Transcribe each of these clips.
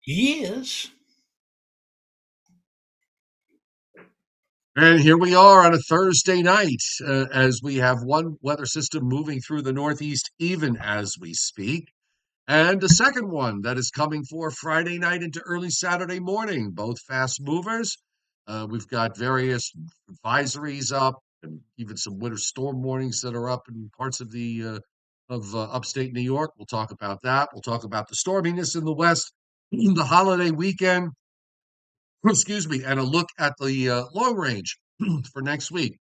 Yes. And here we are on a Thursday night as we have one weather system moving through the Northeast even as we speak, and a second one that is coming for Friday night into early Saturday morning, both fast movers. We've got various advisories up and even some winter storm warnings that are up in parts of the upstate New York. We'll talk about that. We'll talk about the storminess in the West, the holiday weekend, excuse me, and a look at the long range for next week.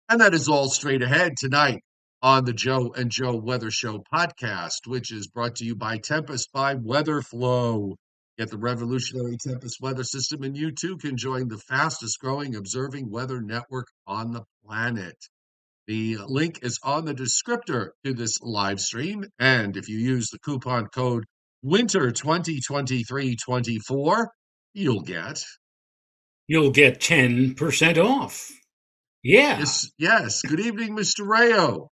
And that is all straight ahead tonight on the Joe and Joe Weather Show podcast, which is brought to you by Tempest by WeatherFlow. Get the revolutionary Tempest weather system, and you too can join the fastest growing observing weather network on the planet. The link is on the descriptor to this live stream. And if you use the coupon code WINTER202324, you'll get You'll get 10% off. Yeah. Yes. Good evening, Mr. Rayo.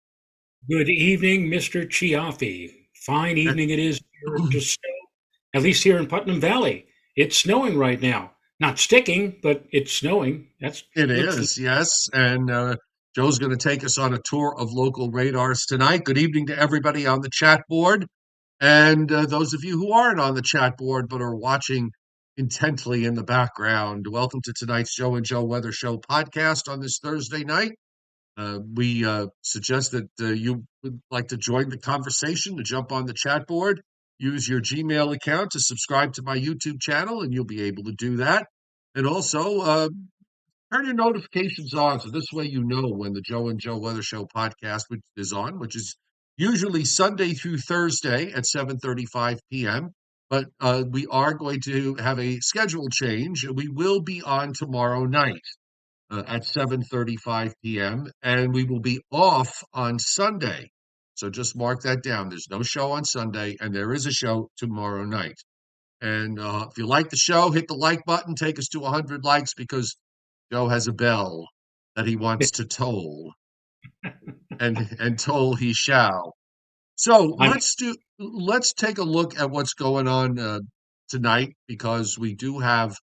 Good evening, Mr. Cioffi. Fine evening it is here to snow, at least here in Putnam Valley. It's snowing right now. Not sticking, but it's snowing. It is, yes. And Joe's going to take us on a tour of local radars tonight. Good evening to everybody on the chat board. And those of you who aren't on the chat board but are watching intently in the background, welcome to tonight's Joe and Joe Weather Show podcast on this Thursday night. We suggest that you would like to join the conversation, to jump on the chat board, use your Gmail account to subscribe to my YouTube channel, and you'll be able to do that. And also, turn your notifications on, so this way you know when the Joe and Joe Weather Show podcast is on, which is usually Sunday through Thursday at 7:35 p.m. But we are going to have a schedule change. We will be on tomorrow night at 7:35 p.m. and we will be off on Sunday. So just mark that down. There's no show on Sunday, and there is a show tomorrow night. And if you like the show, hit the like button. Take us to 100 likes because Joe has a bell that he wants to toll, and toll he shall. So let's take a look at what's going on tonight, because we do have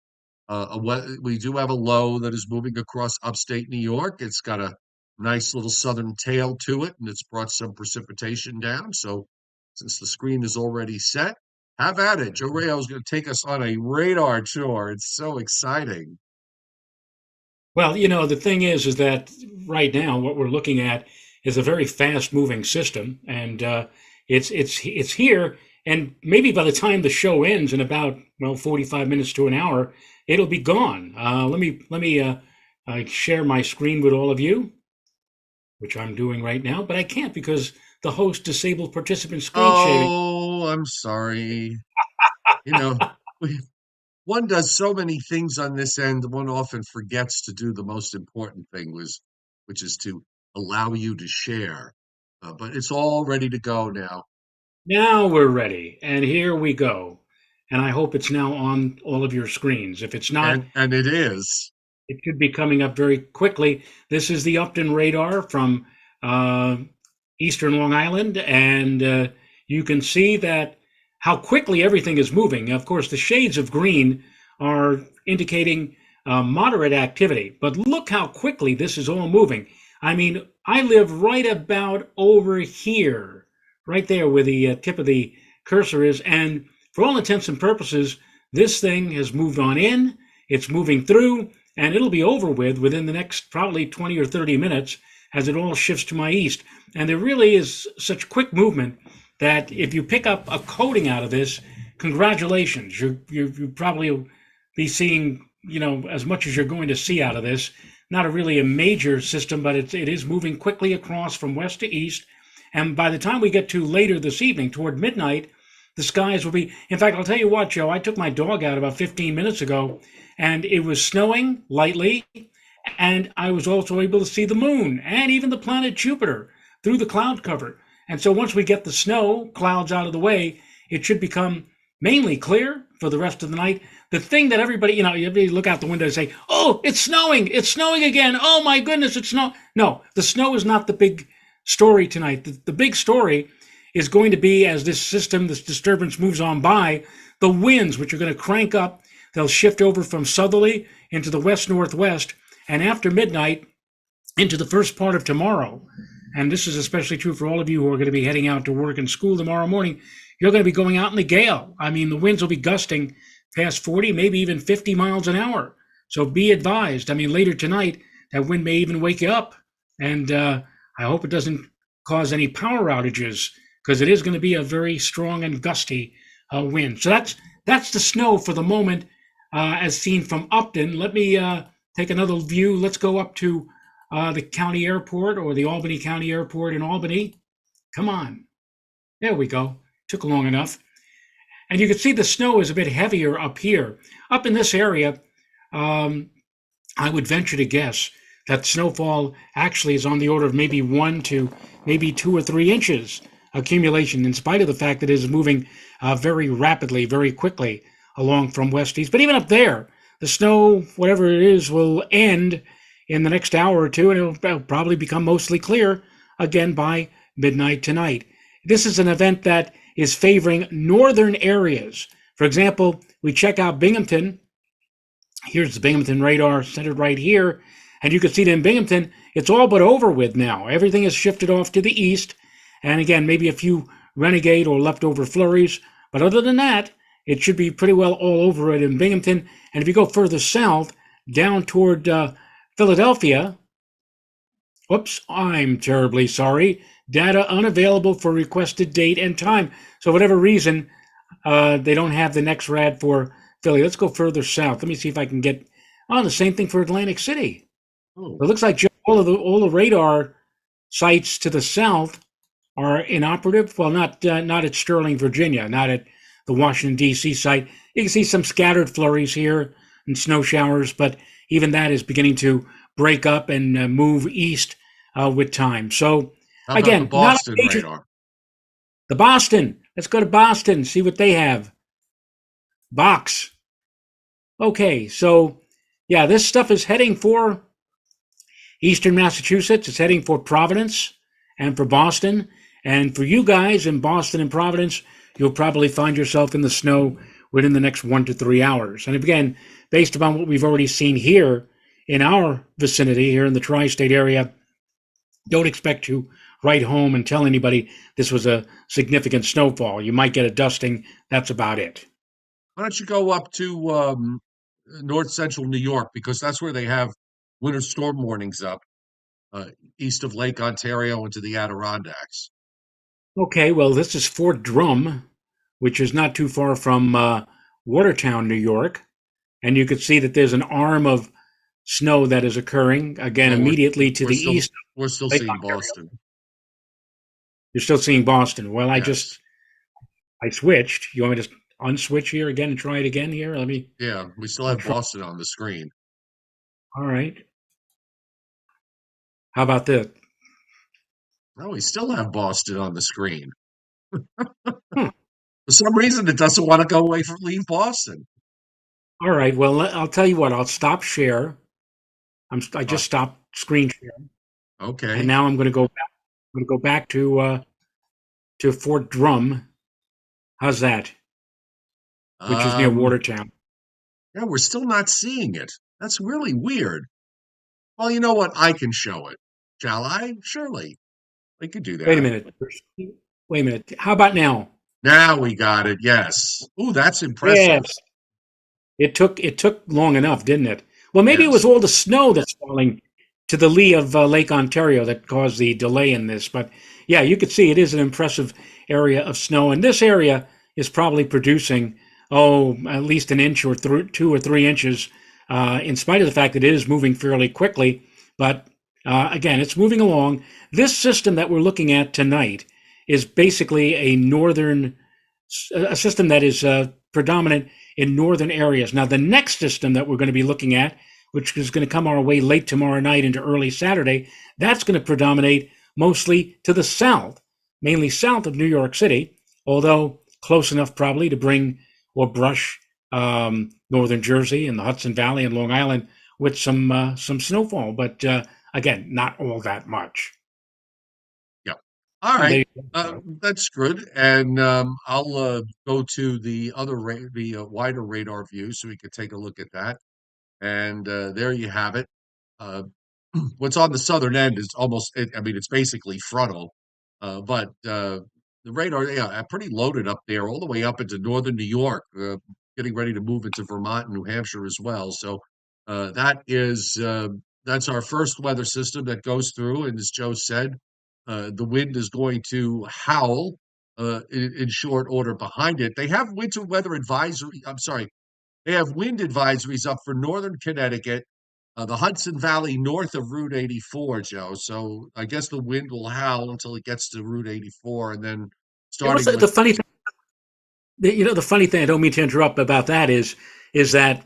a low that is moving across upstate New York. It's got a nice little southern tail to it, and it's brought some precipitation down. So since the screen is already set, have at it. Joe Rayo is going to take us on a radar tour. It's so exciting. Well, the thing is that right now what we're looking at is a very fast-moving system, and it's here. And maybe by the time the show ends in about 45 minutes to an hour, it'll be gone. Let me share my screen with all of you, which I'm doing right now, but I can't because the host disabled participant screen sharing. Oh, I'm sorry. One does so many things on this end, one often forgets to do the most important thing, which is to allow you to share. But it's all ready to go now. Now we're ready, and here we go. And I hope it's now on all of your screens. If it's not, and it is, it should be coming up very quickly. This is the Upton radar from eastern Long Island, and you can see that how quickly everything is moving. Of course, the shades of green are indicating moderate activity, but look how quickly this is all moving. I mean, I live right about over here, right there where the tip of the cursor is, and for all intents and purposes, this thing has moved on in, it's moving through, and it'll be over with within the next probably 20 or 30 minutes as it all shifts to my east. And there really is such quick movement that if you pick up a coating out of this, congratulations. You probably will be seeing, as much as you're going to see out of this. Not really a major system, but it is moving quickly across from west to east. And by the time we get to later this evening, toward midnight, the skies will be... In fact, I'll tell you what, Joe, I took my dog out about 15 minutes ago, and it was snowing lightly, and I was also able to see the moon and even the planet Jupiter through the cloud cover. And so once we get the snow clouds out of the way, it should become mainly clear for the rest of the night. The thing that everybody, everybody look out the window and say, oh, it's snowing again. Oh my goodness, it's snow. No, the snow is not the big story tonight. The big story is going to be, as this disturbance moves on by, the winds, which are going to crank up. They'll shift over from southerly into the west-northwest, and after midnight into the first part of tomorrow. And this is especially true for all of you who are going to be heading out to work and school tomorrow morning. You're going to be going out in the gale. I mean, the winds will be gusting past 40, maybe even 50 miles an hour. So be advised. I mean, later tonight, that wind may even wake you up. And I hope it doesn't cause any power outages, because it is going to be a very strong and gusty wind. So that's the snow for the moment, as seen from Upton. Let me take another view. Let's go up to the county airport, or the Albany County Airport in Albany. Come on. There we go. Took long enough. And you can see the snow is a bit heavier up here. Up in this area, I would venture to guess that snowfall actually is on the order of maybe 1 to maybe 2 or 3 inches accumulation, in spite of the fact that it is moving very rapidly, very quickly along from west-east. But even up there, the snow, whatever it is, will end in the next hour or two, and it'll probably become mostly clear again by midnight tonight. This is an event that is favoring northern areas. For example, we check out Binghamton. Here's the Binghamton radar centered right here, and you can see that in Binghamton, it's all but over with now. Everything is shifted off to the east, and again, maybe a few renegade or leftover flurries, but other than that, it should be pretty well all over it in Binghamton. And if you go further south, down toward Philadelphia, whoops, I'm terribly sorry. Data unavailable for requested date and time. So whatever reason, they don't have the next rad for Philly. Let's go further south. Let me see if I can get on the same thing for Atlantic City. Oh. It looks like all the radar sites to the south are inoperative. Well, not at Sterling, Virginia, not at the Washington, D.C. site. You can see some scattered flurries here and snow showers, but even that is beginning to break up and move east with time. So, How about again, the Boston not radar? The Boston. Let's go to Boston, see what they have. Box. Okay, so, yeah, this stuff is heading for eastern Massachusetts. It's heading for Providence and for Boston. And for you guys in Boston and Providence, you'll probably find yourself in the snow within the next 1 to 3 hours. And again, based upon what we've already seen here in our vicinity, here in the tri-state area, don't expect to write home and tell anybody this was a significant snowfall. You might get a dusting. That's about it. Why don't you go up to north central New York, because that's where they have winter storm warnings up, east of Lake Ontario into the Adirondacks. Okay, well, this is Fort Drum, which is not too far from Watertown, New York. And you can see that there's an arm of snow that is occurring, again, immediately to the east. We're still seeing Boston. You're still seeing Boston. Well, Yes. I switched. You want me to unswitch here again and try it again here? Let me. Yeah, we still have Boston on the screen. All right. How about this? No, we still have Boston on the screen. Hmm. For some reason, it doesn't want to go away from leave Boston. All right. Well, I'll tell you what. I'll stop share. I just stopped screen share, Okay. and now I'm going to go back. I'm going to go back to Fort Drum. How's that? Which is near Watertown. Yeah, we're still not seeing it. That's really weird. Well, you know what? I can show it. Shall I? Surely. We could do that. Wait a minute. Wait a minute. How about now? Now we got it. Yes. Ooh, that's impressive. Yes. It took long enough, didn't it? Well, maybe it was Yes. all the snow that's falling to the lee of Lake Ontario that caused the delay in this. But yeah, you could see it is an impressive area of snow, and this area is probably producing at least an inch or 2 or 3 inches, in spite of the fact that it is moving fairly quickly. But again, it's moving along. This system that we're looking at tonight is basically a system that is predominant in northern areas. Now, the next system that we're going to be looking at, which is going to come our way late tomorrow night into early Saturday, that's going to predominate mostly to the south, mainly south of New York City, although close enough probably to bring or brush northern Jersey and the Hudson Valley and Long Island with some snowfall. But again, not all that much. Yeah. All Well, right, there you go. that's good. And I'll go to the other the wider radar view so we could take a look at that. And there you have it. Uh, what's on the southern end is almost, I mean, it's basically frontal, but the radar, yeah, pretty loaded up there, all the way up into northern New York, getting ready to move into Vermont and New Hampshire as well. So that is that's our first weather system that goes through, and as Joe said, the wind is going to howl in short order behind it. They have winter weather advisory. I'm sorry, they have wind advisories up for northern Connecticut, the Hudson Valley north of Route 84, Joe. So I guess the wind will howl until it gets to Route 84, and then You know what's starting the with, funny thing? The funny thing, I don't mean to interrupt about that, is that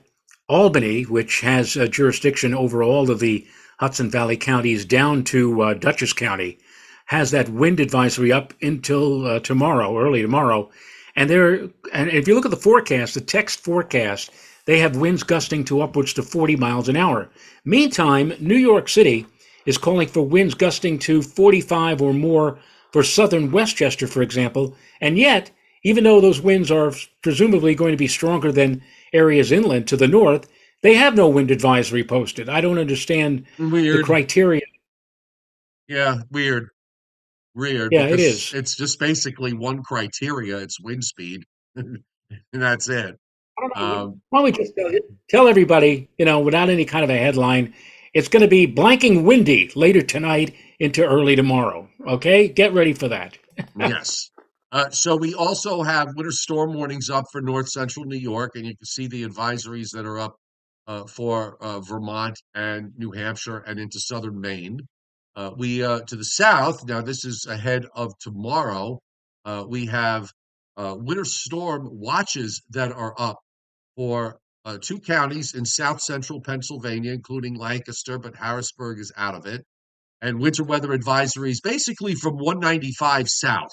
Albany, which has jurisdiction over all of the Hudson Valley counties down to Dutchess County, has that wind advisory up until tomorrow, early tomorrow. And if you look at the forecast, the text forecast, they have winds gusting to upwards to 40 miles an hour. Meantime, New York City is calling for winds gusting to 45 or more for southern Westchester, for example. And yet, even though those winds are presumably going to be stronger than areas inland to the north, they have no wind advisory posted. I don't understand the weird, criteria. yeah, weird, Yeah, it because is. it's just basically one criteria, it's wind speed, and that's it. I don't know. Um, Why don't we just tell everybody, without any kind of a headline, it's going to be blanking windy later tonight into early tomorrow. Okay? Get ready for that. Yes. So we also have winter storm warnings up for north central New York, and you can see the advisories that are up for Vermont and New Hampshire and into southern Maine. We to the south, now this is ahead of tomorrow. We have winter storm watches that are up for two counties in south central Pennsylvania, including Lancaster, but Harrisburg is out of it, and winter weather advisories basically from 195 south.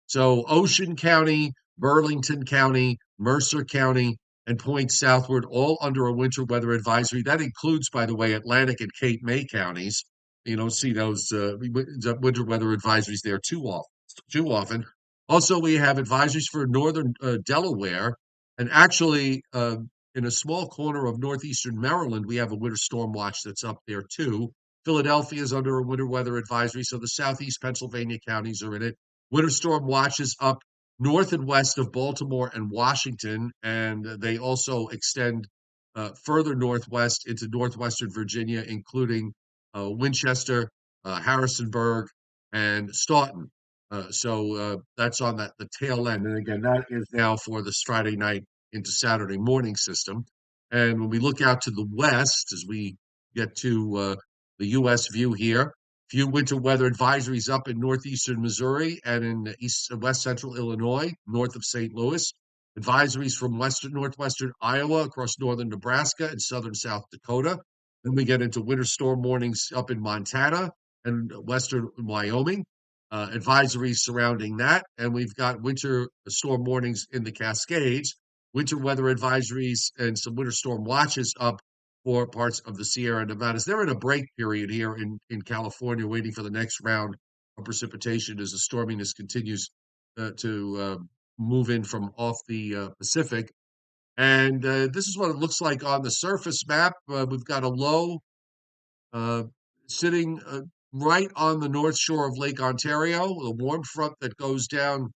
So Ocean County, Burlington County, Mercer County, and points southward, all under a winter weather advisory. That includes, by the way, Atlantic and Cape May counties. You don't see those winter weather advisories there too often. Too often. Also, we have advisories for northern Delaware, and actually, in a small corner of northeastern Maryland, we have a winter storm watch that's up there too. Philadelphia is under a winter weather advisory, so the southeast Pennsylvania counties are in it. Winter storm watches up north and west of Baltimore and Washington, and they also extend further northwest into northwestern Virginia, including Winchester, Harrisonburg, and Staunton. So that's on the tail end. And again, that is now for this Friday night into Saturday morning system. And when we look out to the west, as we get to the U.S. view here, few winter weather advisories up in northeastern Missouri and in east west central Illinois, north of St. Louis. Advisories from western northwestern Iowa across northern Nebraska and southern South Dakota. Then we get into winter storm warnings up in Montana and western Wyoming. Advisories surrounding that, and we've got winter storm warnings in the Cascades, winter weather advisories, and some winter storm watches up for parts of the Sierra Nevadas. They're in a break period here in California, waiting for the next round of precipitation as the storminess continues to move in from off the Pacific. And this is what it looks like on the surface map. We've got a low uh, sitting right on the north shore of Lake Ontario, a warm front that goes down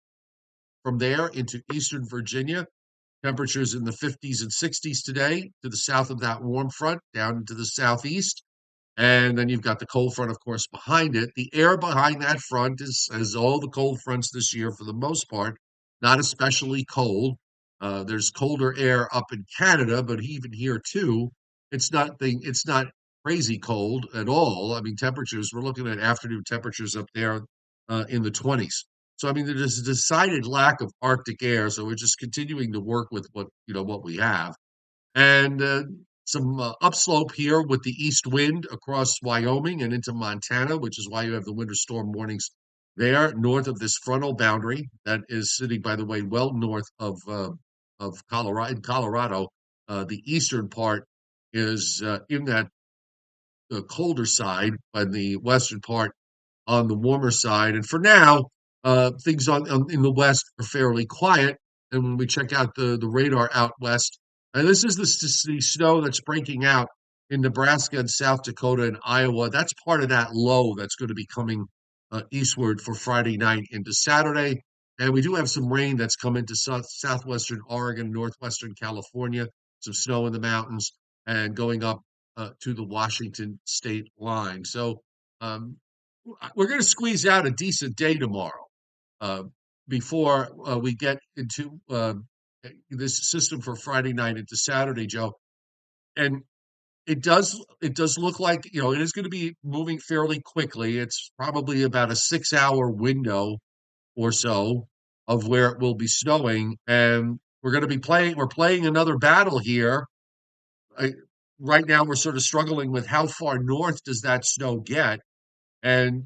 from there into eastern Virginia. Temperatures in the 50s and 60s today to the south of that warm front, down into the southeast. And then you've got the cold front, of course, behind it. The air behind that front is, as all the cold fronts this year, for the most part, not especially cold. There's colder air up in Canada, but even here too, it's not crazy cold at all. I mean, temperatures, we're looking at afternoon temperatures up there in the 20s. So I mean, there's a decided lack of Arctic air. So we're just continuing to work with what we have, and some upslope here with the east wind across Wyoming and into Montana, which is why you have the winter storm warnings there north of this frontal boundary that is sitting, by the way, well north of Colorado. In Colorado, the eastern part is in that colder side, and the western part on the warmer side. And for now, things in the west are fairly quiet. And when we check out the radar out west, and this is the snow that's breaking out in Nebraska and South Dakota and Iowa. That's part of that low that's going to be coming eastward for Friday night into Saturday. And we do have some rain that's come into southwestern Oregon, northwestern California, some snow in the mountains, and going up to the Washington state line. So um, we're going to squeeze out a decent day tomorrow uh, before we get into this system for Friday night into Saturday, Joe. And it does look like it is going to be moving fairly quickly. It's probably about a 6 hour window or so of where it will be snowing, and we're playing another battle here. I, right now, we're sort of struggling with how far north does that snow get, and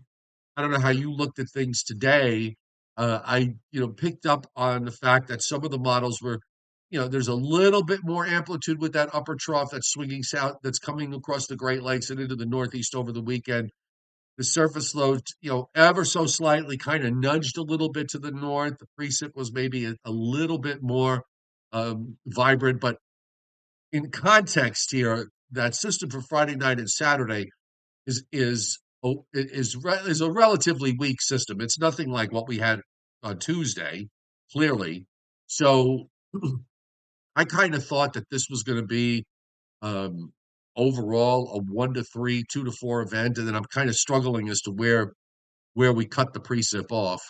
I don't know how you looked at things today. I picked up on the fact that some of the models were, there's a little bit more amplitude with that upper trough that's swinging south, that's coming across the Great Lakes and into the Northeast over the weekend. The surface low, ever so slightly kind of nudged a little bit to the north. The precip was maybe a little bit more vibrant, but in context here, that system for Friday night and Saturday is a relatively weak system. It's nothing like what we had on Tuesday, clearly. So I kind of thought that this was going to be um, overall a 1 to 3, 2 to 4 event, and then I'm kind of struggling as to where we cut the precip off.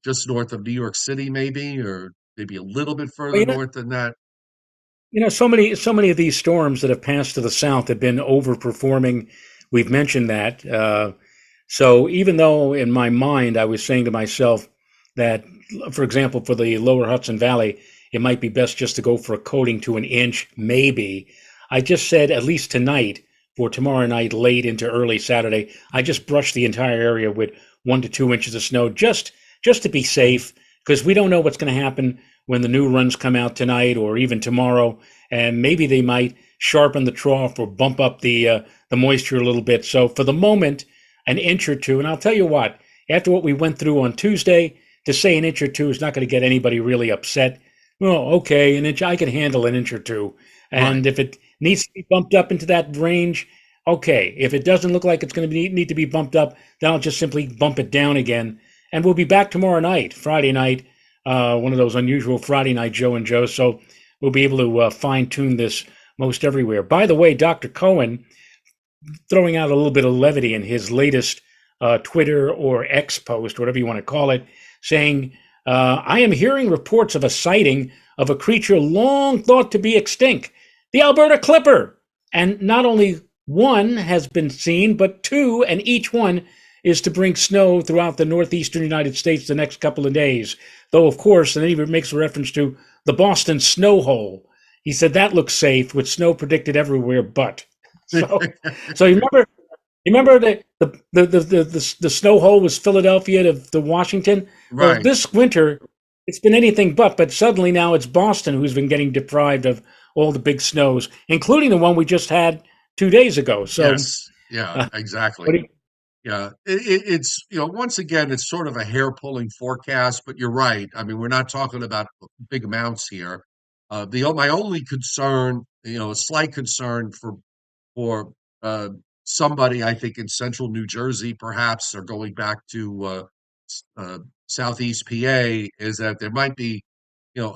Just north of New York City, maybe, or maybe a little bit Well, further north than that. so many of these storms that have passed to the south have been overperforming. We've mentioned that. So even though in my mind I was saying to myself that, for example, for the lower Hudson Valley, it might be best just to go for a coating to an inch, maybe. I just said at least tonight for tomorrow night, late into early Saturday, I just brushed the entire area with 1 to 2 inches of snow, just to be safe, because we don't know what's going to happen when the new runs come out tonight or even tomorrow, and maybe they might sharpen the trough or bump up the moisture a little bit. So for the moment, an inch or two, and I'll tell you what, after what we went through on Tuesday, to say an inch or two is not going to get anybody really upset. Well, okay, an inch, I can handle an inch or two. Right. And if it needs to be bumped up into that range, okay. If it doesn't look like it's going to need to be bumped up, then I'll just simply bump it down again. And we'll be back tomorrow night, Friday night, one of those unusual Friday night Joe and Joe. So we'll be able to fine tune this most everywhere. By the way, Dr. Cohen, throwing out a little bit of levity in his latest Twitter or X post, whatever you want to call it, saying, I am hearing reports of a sighting of a creature long thought to be extinct, the Alberta Clipper. And not only one has been seen, but two, and each one is to bring snow throughout the northeastern United States the next couple of days. Though, of course, and then he makes a reference to the Boston snow hole. He said that looks safe with snow predicted everywhere but. So you remember the snow hole was Philadelphia to Washington. Well, Right. this winter it's been anything but suddenly now it's Boston who's been getting deprived of all the big snows, including the one we just had 2 days ago. So, Yes. Yeah, what exactly. do you, Yeah, it's once again it's sort of a hair pulling forecast, but you're right. I mean, we're not talking about big amounts here. My only concern, a slight concern for somebody I think in central New Jersey, perhaps, or going back to southeast PA, is that there might be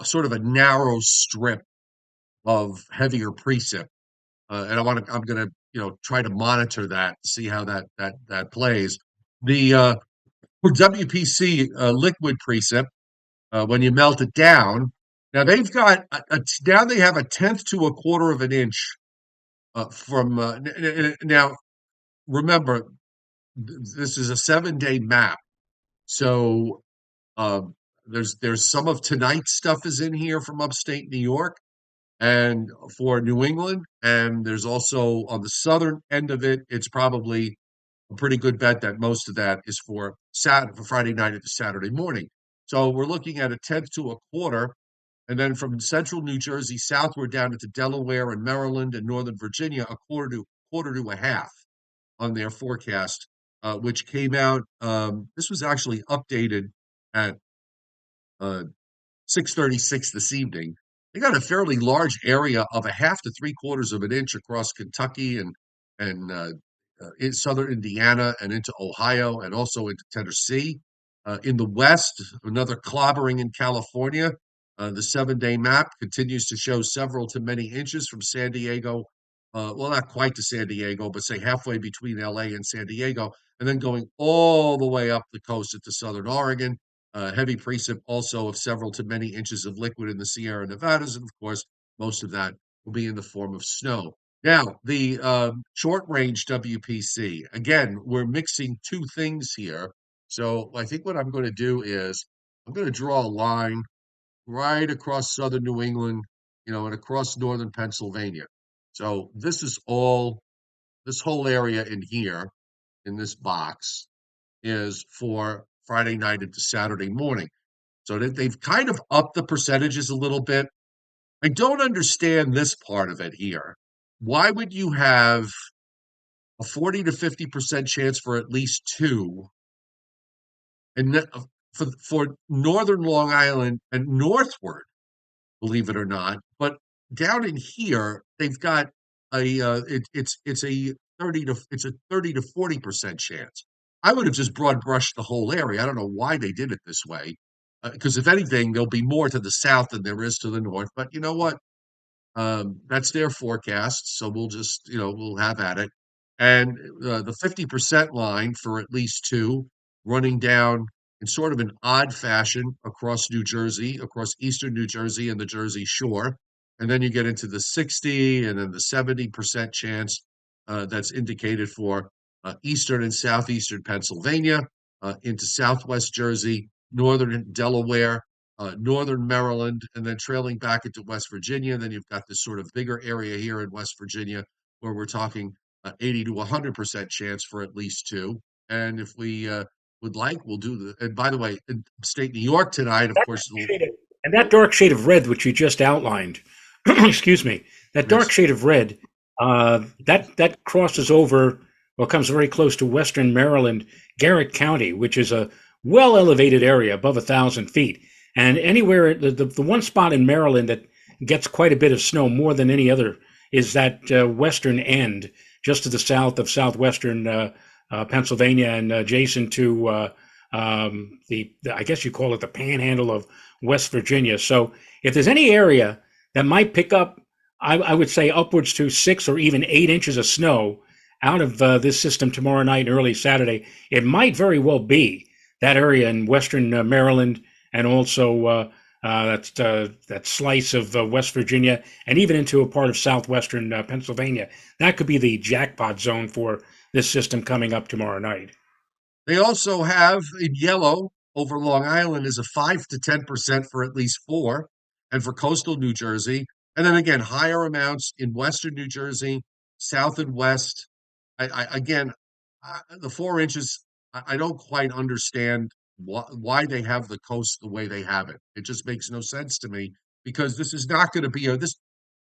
sort of a narrow strip of heavier precip, and I'm going to try to monitor that, see how that plays. The For WPC liquid precip, when you melt it down, now they've got now they have a tenth to a quarter of an inch from now. Remember, this is a 7 day map, so there's some of tonight's stuff is in here from upstate New York and for New England, and there's also on the southern end of it. It's probably a pretty good bet that most of that is for Friday night into Saturday morning. So we're looking at a tenth to a quarter, and then from central New Jersey southward down into Delaware and Maryland and Northern Virginia, a quarter to a half on their forecast which came out. This was actually updated at 6:36 this evening. They got a fairly large area of a half to three-quarters of an inch across Kentucky and in southern Indiana and into Ohio and also into Tennessee. In the West, another clobbering in California. The 7-day map continues to show several to many inches from San Diego. Well, not quite to San Diego, but say halfway between LA and San Diego, and then going all the way up the coast into southern Oregon. Heavy precip also of several to many inches of liquid in the Sierra Nevadas, and of course, most of that will be in the form of snow. Now, the short range WPC, again, we're mixing two things here. So I think what I'm going to do is I'm going to draw a line right across southern New England, and across northern Pennsylvania. So this whole area in here, in this box, is for Friday night into Saturday morning. So they've kind of upped the percentages a little bit. I don't understand this part of it here. Why would you have a 40 to 50% chance for at least two, and for northern Long Island and northward, believe it or not, but down in here they've got it's a 30 to 40% chance. I would have just broad brushed the whole area. I don't know why they did it this way, because if anything, there'll be more to the south than there is to the north. But you know what? That's their forecast, so we'll just, we'll have at it. And the 50% line for at least two, running down in sort of an odd fashion across New Jersey, across eastern New Jersey and the Jersey Shore. And then you get into the 60 and then the 70% chance that's indicated for eastern and southeastern Pennsylvania, into southwest Jersey, northern Delaware, northern Maryland, and then trailing back into West Virginia. Then you've got this sort of bigger area here in West Virginia where we're talking 80 to 100% chance for at least two. And if we would like, we'll do the. And by the way, in upstate New York tonight, of course, And that dark shade of red, which you just outlined, excuse me, that dark yes, shade of red, that crosses over or comes very close to Western Maryland, Garrett County, which is a well elevated area above 1,000 feet. And anywhere, the one spot in Maryland that gets quite a bit of snow more than any other is that western end, just to the south of southwestern Pennsylvania and adjacent to I guess you call it the panhandle of West Virginia. So if there's any area that might pick up, I would say upwards to 6 or even 8 inches of snow out of this system tomorrow night and early Saturday, it might very well be that area in western Maryland and also that slice of West Virginia and even into a part of southwestern Pennsylvania. That could be the jackpot zone for this system coming up tomorrow night. they also have in yellow over Long Island is a 5 to 10% for at least four, and for coastal New Jersey, and then again higher amounts in western New Jersey, south and west. Again, the 4 inches. I don't quite understand why they have the coast the way they have it. It just makes no sense to me because this is not going to be this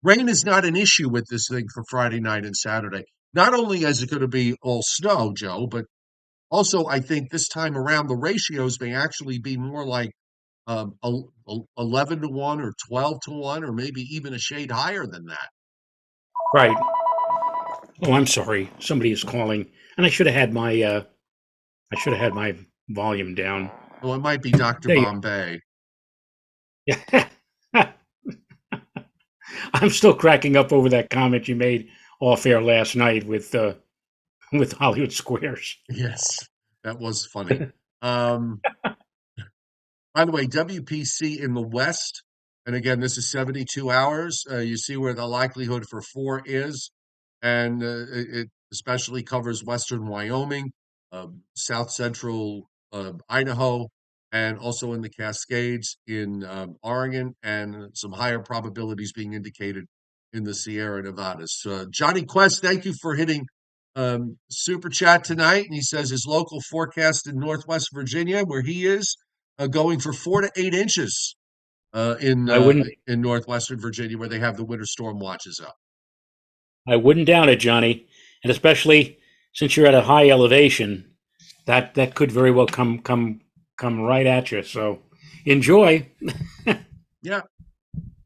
rain is not an issue with this thing for Friday night and Saturday. Not only is it going to be all snow, Joe, but also I think this time around the ratios may actually be more like 11 to 1 or 12 to 1 or maybe even a shade higher than that. Right. Oh, I'm sorry. Somebody is calling, and I should have had my volume down. Well, it might be Dr. There you Bombay. go. I'm still cracking up over that comment you made off air last night with Hollywood Squares. Yes, that was funny. Um, by the way, WPC in the West, and again, this is 72 hours. You see where the likelihood for four is, and it especially covers Western Wyoming, South Central Idaho, and also in the Cascades in Oregon, and some higher probabilities being indicated in the Sierra Nevadas. Johnny Quest, thank you for hitting super chat tonight, and he says his local forecast in Northwest Virginia, where he is, going for 4 to 8 inches I wouldn't in northwestern Virginia, where they have the winter storm watches up. I wouldn't doubt it, Johnny, and especially since you're at a high elevation. that could very well come right at you. So enjoy. Yeah.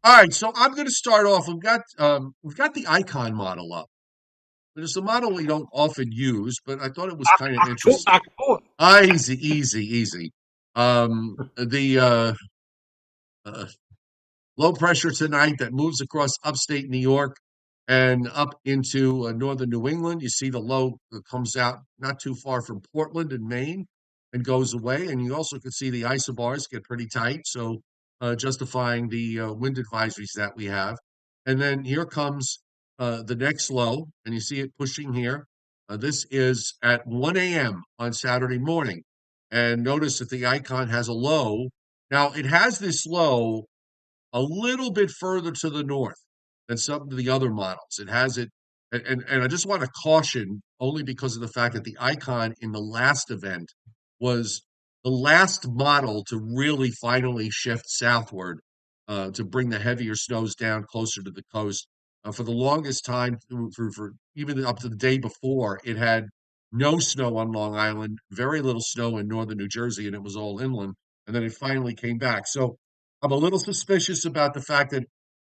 All right. So I'm going to start off. We've got the icon model up. It's a model we don't often use, but I thought it was kind of interesting. October. Easy, easy, easy. The uh, low pressure tonight that moves across upstate New York and up into northern New England. You see the low that comes out not too far from Portland in Maine and goes away. And you also can see the isobars get pretty tight, so justifying the wind advisories that we have. And then here comes the next low, and you see it pushing here. This is at 1 a.m. on Saturday morning. And notice that the icon has a low. Now, it has this low a little bit further to the north than some of the other models. It has it, and I just want to caution only because of the fact that the icon in the last event was the last model to really finally shift southward to bring the heavier snows down closer to the coast. For the longest time, for even up to the day before, it had no snow on Long Island, very little snow in northern New Jersey, and it was all inland. And then it finally came back. So I'm a little suspicious about the fact that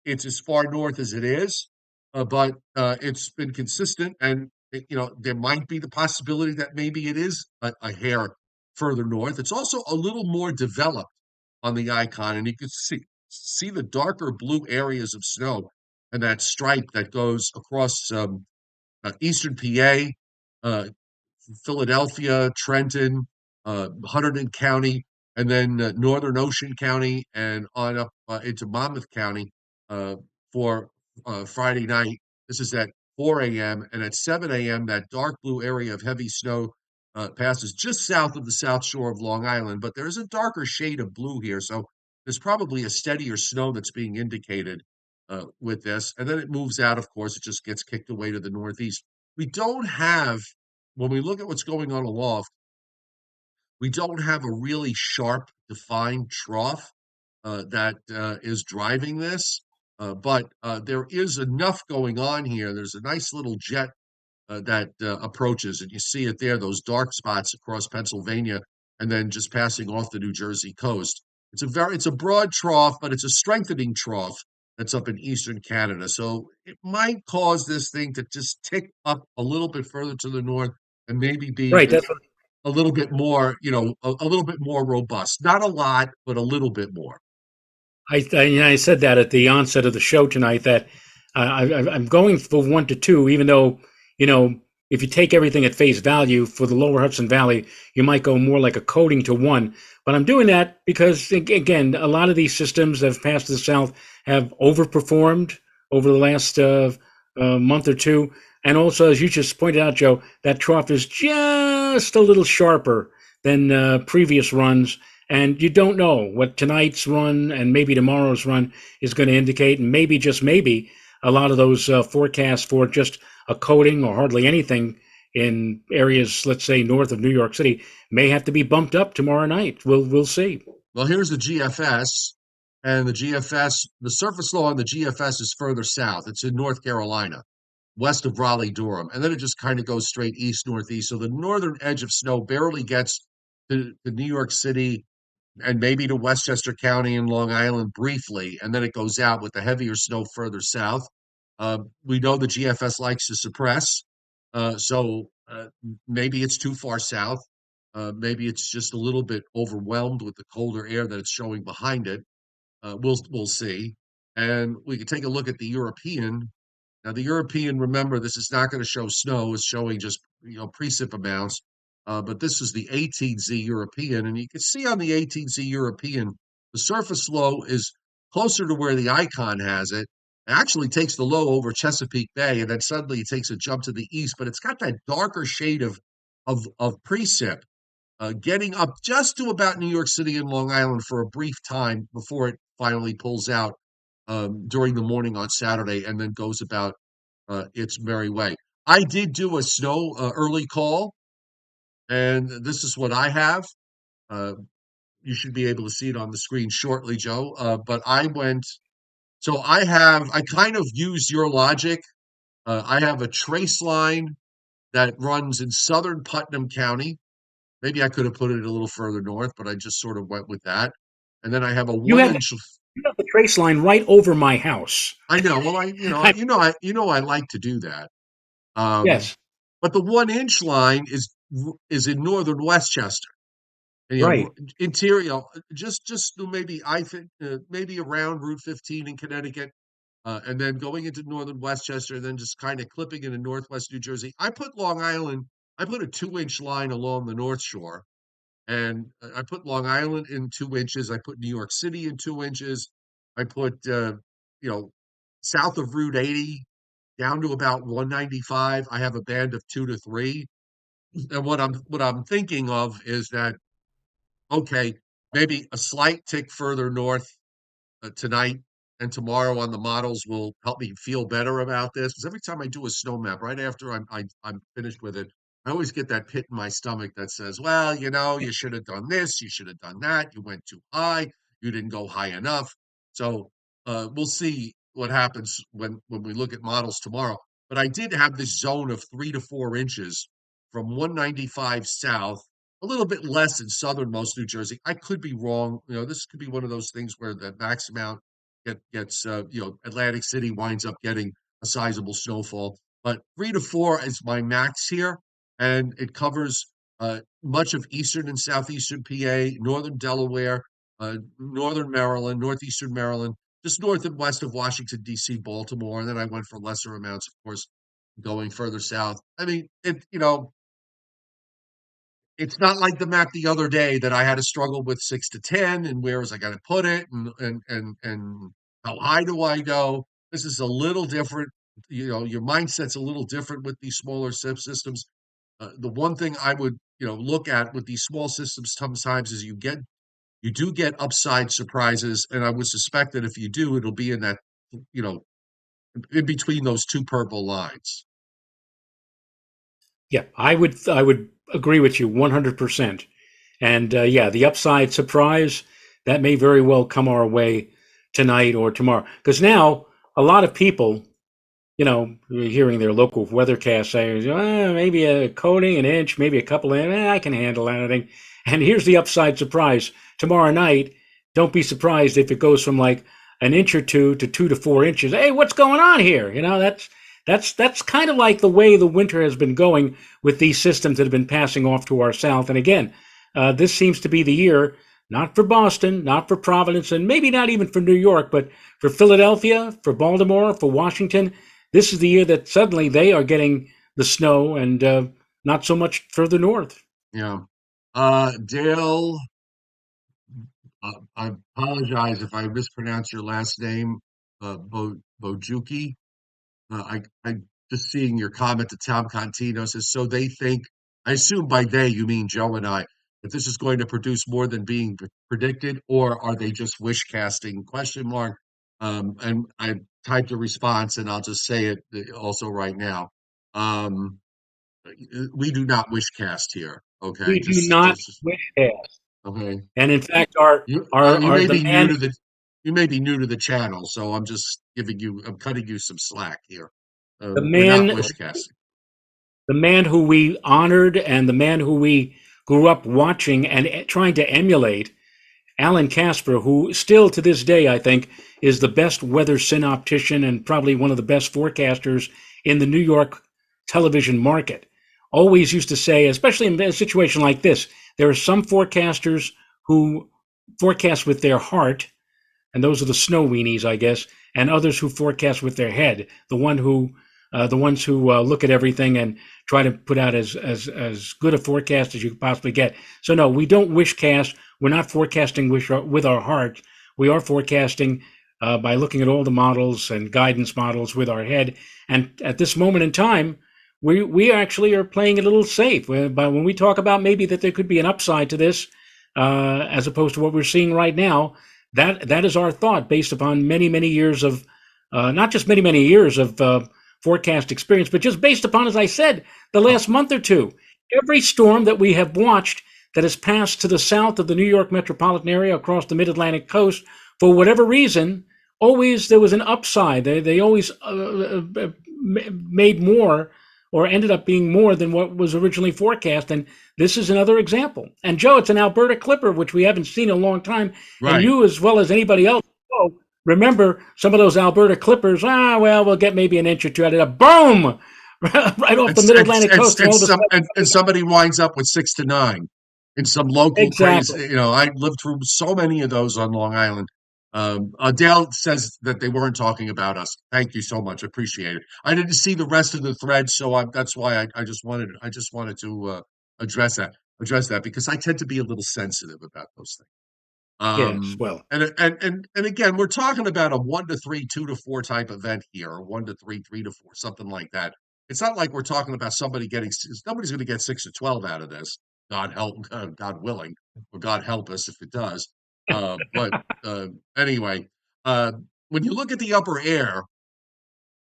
it's as far north as it is, but it's been consistent, and there might be the possibility that maybe it is a hair further north. It's also a little more developed on the icon, and you can see the darker blue areas of snow and that stripe that goes across eastern PA, uh, Philadelphia, Trenton, Hunterdon County, and then Northern Ocean County, and on up into Monmouth County uh, for Friday night. This is at 4 a.m. and at 7 a.m. That dark blue area of heavy snow passes just south of the south shore of Long Island, but there's a darker shade of blue here, so there's probably a steadier snow that's being indicated with this, and then it moves out. Of course, it just gets kicked away to the northeast. We don't have when we look at what's going on aloft, we don't have a really sharp, defined trough that is driving this. But there is enough going on here. There's a nice little jet that approaches, and you see it there, those dark spots across Pennsylvania, and then just passing off the New Jersey coast. It's a broad trough, but it's a strengthening trough that's up in eastern Canada. So it might cause this thing to just tick up a little bit further to the north and maybe be Right. That's a little bit more, a little bit more robust. Not a lot, but a little bit more. I said that at the onset of the show tonight that I'm going for 1 to 2, even though if you take everything at face value for the Lower Hudson Valley, you might go more like a coating to 1. But I'm doing that because again, a lot of these systems that have passed to the south have overperformed over the last month or two, and also as you just pointed out, Joe, that trough is just a little sharper than previous runs, and you don't know what tonight's run and maybe tomorrow's run is going to indicate. And maybe, just maybe, a lot of those forecasts for just a coating or hardly anything in areas, let's say, north of New York City, may have to be bumped up tomorrow night. We'll see. Well, here's the GFS, and the surface low on the GFS is further south. It's in North Carolina, west of Raleigh, Durham, and then it just kind of goes straight east northeast. So the northern edge of snow barely gets to New York City and maybe to Westchester County and Long Island briefly, and then it goes out with the heavier snow further south. We know the GFS likes to suppress, so maybe it's too far south. Maybe it's just a little bit overwhelmed with the colder air that it's showing behind it. We'll see, and we can take a look at the European. Now, the European, remember, this is not going to show snow; it's showing just precip amounts. But this is the 18Z European, and you can see on the 18Z European, the surface low is closer to where the icon has it. It actually takes the low over Chesapeake Bay, and then suddenly it takes a jump to the east. But it's got that darker shade of precip, getting up just to about New York City and Long Island for a brief time before it finally pulls out during the morning on Saturday, and then goes about its merry way. I did do a snow early call, and this is what I have. Uh, you should be able to see it on the screen shortly, Joe. But I kind of use your logic. I have a trace line that runs in southern Putnam County, Maybe I could have put it a little further north, but I just sort of went with that. And then I have a You one have inch. you have the trace line right over my house. I know. Well, I, I like to do that. Um, yes, but the 1 inch line is in northern Westchester. And, right. interior, just maybe I think maybe around Route 15 in Connecticut, and then going into northern Westchester, and then just kind of clipping into northwest New Jersey. I put Long Island. I put a 2 inch line along the North Shore, and I put Long Island in 2 inches. I put New York City in 2 inches. I put you know south of Route 80 down to about 195. I have a band of 2 to 3. And what I'm thinking of is that, okay, maybe a slight tick further north tonight and tomorrow on the models will help me feel better about this. Because every time I do a snow map, right after I'm finished with it, I always get that pit in my stomach that says, "Well, you should have done this, you should have done that. You went too high, you didn't go high enough." So we'll see what happens when we look at models tomorrow. But I did have this zone of 3 to 4 inches from 195 south, a little bit less in southernmost New Jersey. I could be wrong. This could be one of those things where the max amount gets, Atlantic City winds up getting a sizable snowfall. But 3 to 4 is my max here, and it covers much of eastern and southeastern PA, northern Delaware, northern Maryland, northeastern Maryland, just north and west of Washington, D.C., Baltimore. And then I went for lesser amounts, of course, going further south. I mean, it's not like the map the other day that I had to struggle with 6 to 10 and where was I going to put it and how high do I go? This is a little different. Your mindset's a little different with these smaller systems. The one thing I would look at with these small systems sometimes is you do get upside surprises, and I would suspect that if you do, it'll be in that you know in between those two purple lines. Yeah, I would agree with you 100%. And yeah, the upside surprise that may very well come our way tonight or tomorrow. Because now a lot of people, hearing their local weathercast say, maybe a coating, an inch, maybe a couple of, I can handle anything. And here's the upside surprise. Tomorrow night, don't be surprised if it goes from like an inch or two to 2 to 4 inches. Hey, what's going on here? That's kind of like the way the winter has been going with these systems that have been passing off to our south. And again, this seems to be the year, not for Boston, not for Providence, and maybe not even for New York, but for Philadelphia, for Baltimore, for Washington. This is the year that suddenly they are getting the snow and not so much further north. Yeah. Dale, I apologize if I mispronounce your last name, Bojuki. I just seeing your comment to Tom Contino says, so they think, I assume by they you mean Joe and I, that this is going to produce more than being predicted, or are they just wish casting? Question mark. And I typed a response, and I'll just say it also right now. Um, we do not wish cast here. Okay, We do not just wish cast. okay. And in fact, our our You our may the be new man to the channel, so I'm cutting you some slack here. the We're not man wish casting. the man who we honored and the man who we grew up watching and trying to emulate, Alan Casper, who still to this day, I think, is the best weather synoptician and probably one of the best forecasters in the New York television market, always used to say, especially in a situation like this, there are some forecasters who forecast with their heart, and those are the snow weenies, I guess, and others who forecast with their head, the ones who look at everything and try to put out as good a forecast as you could possibly get. So no, we don't wish cast. We're not forecasting with our heart. We are forecasting by looking at all the models and guidance models with our head. And at this moment in time, we actually are playing it a little safe. But when we talk about maybe that there could be an upside to this, as opposed to what we're seeing right now, that is our thought based upon many years of not just many years of forecast experience, but just based upon, as I said, the last month or two. Every storm that we have watched that has passed to the south of the New York metropolitan area across the mid-Atlantic coast, for whatever reason, always there was an upside. They always made more or ended up being more than what was originally forecast. And this is another example. And Joe, it's an Alberta Clipper, which we haven't seen in a long time. And Right. you, as well as anybody else, remember some of those Alberta Clippers. Well, we'll get maybe an inch or two out of it. Boom! Right off the Middle Atlantic coast. And all of a sudden, And somebody winds up with 6 to 9 in some local exactly. crazy. I lived through so many of those on Long Island. Dale says that they weren't talking about us. Thank you so much. Appreciate it. I didn't see the rest of the thread, so that's why I just wanted to address that because I tend to be a little sensitive about those things. Yes. Well, And again, we're talking about a 1 to 3, 2 to 4 type event here, or 1 to 3, 3 to 4, something like that. It's not like we're talking about nobody's going to get 6 to 12 out of this. God help, God willing, or God help us if it does. But anyway, uh, when you look at the upper air,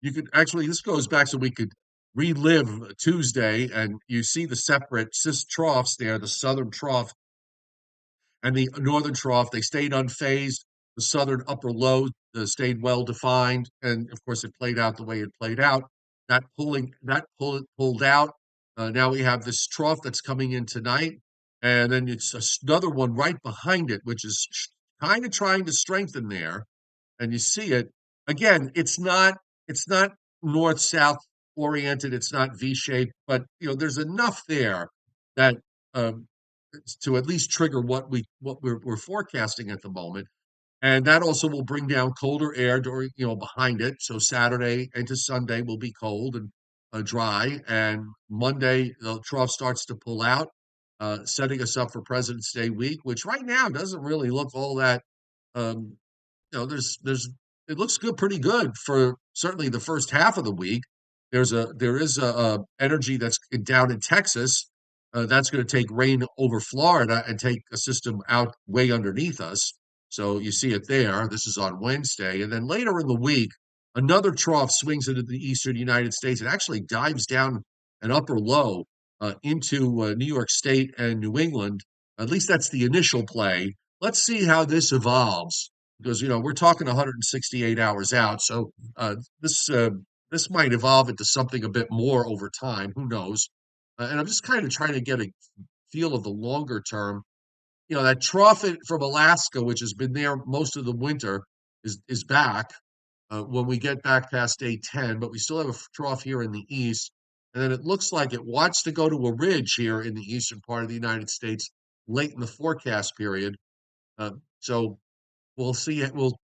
you could actually, this goes back so we could relive Tuesday, and you see the separate troughs there, the southern trough and the northern trough. They stayed unfazed. The southern upper low stayed well defined, and of course, it played out the way it played out. Pulled out. Now we have this trough that's coming in tonight, and then it's another one right behind it, which is kind of trying to strengthen there. And you see it again. It's not north south oriented. It's not V shaped, but there's enough there that um, to at least trigger what we're forecasting at the moment. And that also will bring down colder air during, behind it. So Saturday into Sunday will be cold and dry. And Monday, the trough starts to pull out, setting us up for President's Day week, which right now doesn't really look all that um, there's it looks good, pretty good for certainly the first half of the week. There is a energy that's down in Texas that's going to take rain over Florida and take a system out way underneath us. So you see it there. This is on Wednesday, and then later in the week, another trough swings into the eastern United States. It actually dives down an upper low into New York State and New England. At least that's the initial play. Let's see how this evolves because we're talking 168 hours out. So this might evolve into something a bit more over time. Who knows? And I'm just kind of trying to get a feel of the longer term. That trough from Alaska, which has been there most of the winter, is back when we get back past day 10. But we still have a trough here in the east, and then it looks like it wants to go to a ridge here in the eastern part of the United States late in the forecast period. So we'll see.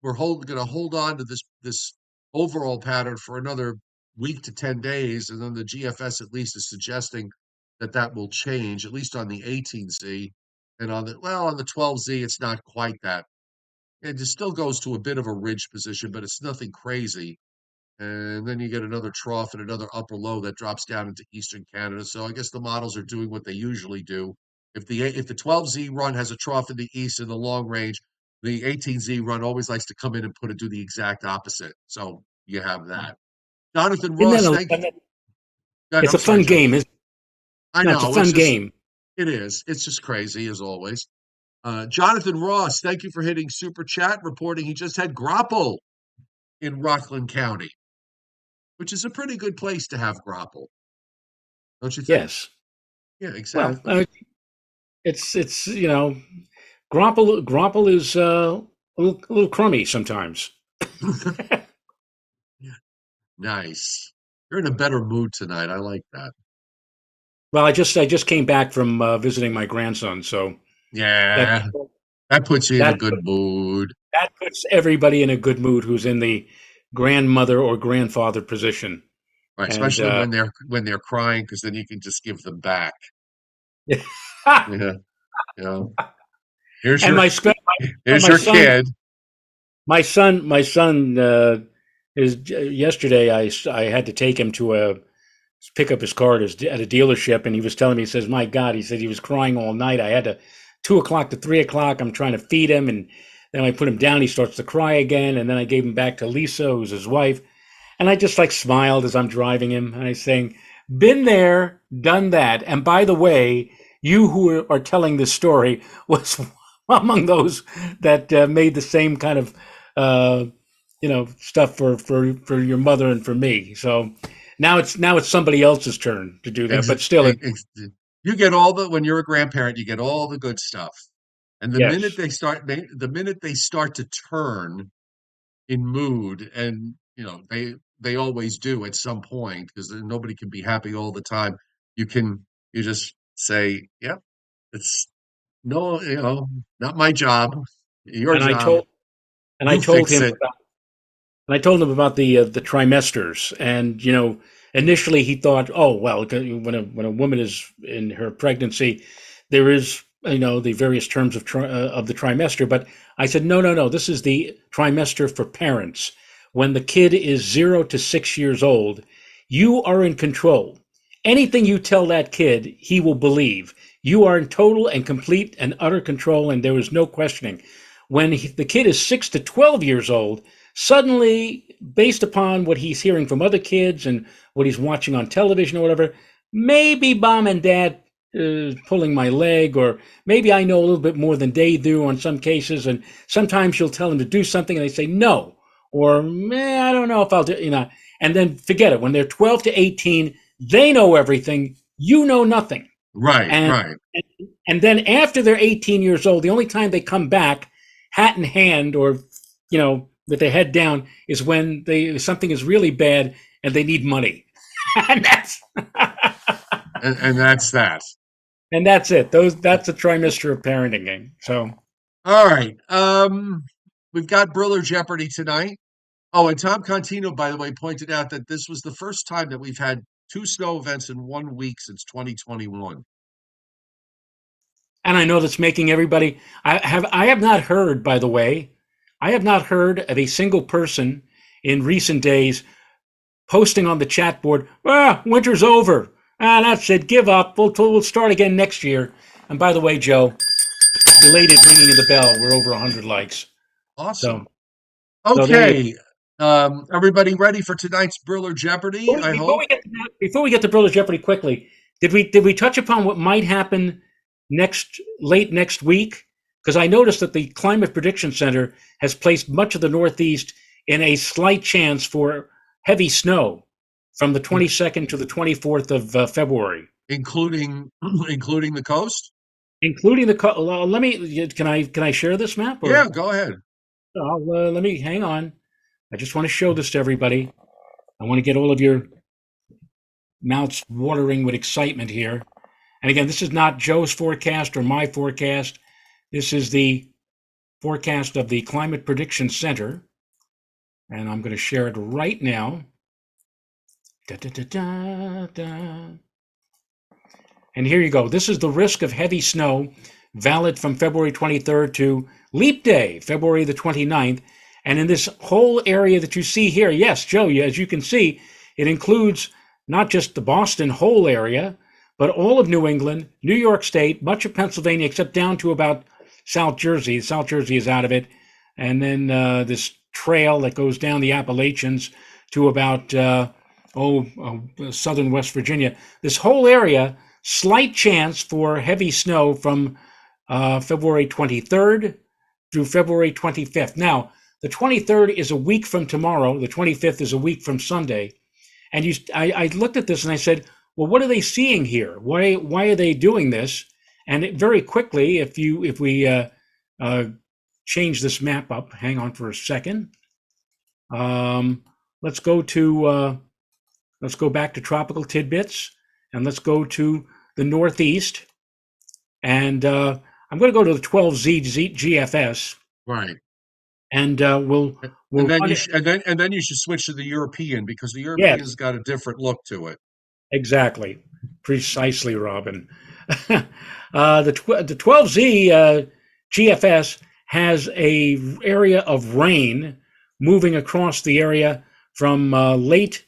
We're going to hold on to this overall pattern for another week to 10 days, and then the GFS at least is suggesting that will change at least on the 18Z, and on the 12Z it's not quite that. It just still goes to a bit of a ridge position, but it's nothing crazy. And then you get another trough and another upper low that drops down into eastern Canada. So I guess the models are doing what they usually do. If the 12Z run has a trough in the east in the long range, the 18Z run always likes to come in and do the exact opposite. So you have that. Jonathan isn't Ross, thank you. God, it's I'm a sorry, fun Joe. game, isn't it? I No, it's a know fun game. it is. It's just crazy as always. Jonathan Ross, thank you for hitting super chat, reporting he just had grapple in Rockland County, which is a pretty good place to have grapple, don't you think? Yes. Yeah, Well, exactly. it's grapple is a little crummy sometimes. Yeah, nice. You're in a better mood tonight. I like that. Well, I just came back from visiting my grandson, so that Yeah, that puts you in a that good mood. that puts everybody in a good mood who's in the grandmother or grandfather position. Right, And especially when they're crying, because then you can just give them back. Yeah, you know, here's and your my, here's my your son kid. my son is yesterday. I had to take him to pick up his car at a dealership, and he was telling me, he says, "My God," he said, he was crying all night. I had to 2 o'clock to 3 o'clock. I'm trying to feed him, and then I put him down. He starts to cry again, and then I gave him back to Lisa, who's his wife, and I just like smiled as I'm driving him, and I saying, "Been there, done that." And by the way, you who are telling this story was among those that made the same kind of stuff for your mother and for me. So Now it's somebody else's turn to do that, Ex- but still, you get all the when you're a grandparent, you get all the good stuff. And yes. the minute they start to turn in mood, and they always do at some point because nobody can be happy all the time. You just say, "Yep, it's no, not my job, your And I job. told and I You told fix him it." And I told him about the trimesters, and initially he thought, oh well, when a woman is in her pregnancy, there is the various terms of the trimester. But I said, no, no, no. This is the trimester for parents. When the kid is 0 to 6 years old, you are in control. Anything you tell that kid, he will believe. You are in total and complete and utter control, and there is no questioning. When the kid is 6 to 12 years old, suddenly, based upon what he's hearing from other kids and what he's watching on television or whatever, maybe mom and dad pulling my leg, or maybe I know a little bit more than they do on some cases. And sometimes you'll tell them to do something and they say no, or I don't know if I'll do. And then forget it. When they're 12 to 18, they know everything. You know nothing. Right, And right. and then after they're 18 years old, the only time they come back, hat in hand, or with their head down, is when something is really bad and they need money, and And that's that. that's it. That's a trimester of parenting. So All right. We've got Briller Jeopardy tonight. Oh, and Tom Contino, by the way, pointed out that this was the first time that we've had two snow events in 1 week since 2021. and I know that's making everybody. I have not heard, by the way, I have not heard of a single person in recent days posting on the chat board, winter's over. That's it. Give up. We'll start again next year. And by the way, Joe, belated ringing of the bell. We're over 100 likes. So, Awesome. so there you go. Okay. Everybody ready for tonight's Briller Jeopardy, I Before hope? we get to before we get to Brother Jeopardy quickly, did we touch upon what might happen late next week? Because I noticed that the Climate Prediction Center has placed much of the Northeast in a slight chance for heavy snow from the In- 22nd to the 24th of February, including including the coast? including let me. Can I share this map, Yeah, or go ahead. let me hang on? I just want to show this to everybody. I want to get all of your mouths watering with excitement here. And again, this is not Joe's forecast or my forecast. This is the forecast of the Climate Prediction Center. And I'm going to share it right now. Da, da, da, da, da. And here you go. This is the risk of heavy snow, valid from February 23rd to Leap Day, February the 29th. And in this whole area that you see here, yes, Joe, as you can see, it includes not just the Boston whole area, but all of New England, New York State, much of Pennsylvania, except down to about South Jersey. South Jersey is out of it. And then this trail that goes down the Appalachians to about southern West Virginia. This whole area, slight chance for heavy snow from February 23rd through February 25th. Now, the 23rd is a week from tomorrow. The 25th is a week from Sunday. And I looked at this and I said, well, what are they seeing here? Why are they doing this? And very quickly, if we change this map up, hang on for a second. Let's go back to tropical tidbits, and let's go to the Northeast. And I'm going to go to the 12Z GFS. Right. And And we'll then run you it. sh- and then you should switch to the European because the European's Yes, got a different look to it. exactly, precisely, Robin. The 12Z GFS has a area of rain moving across the area from late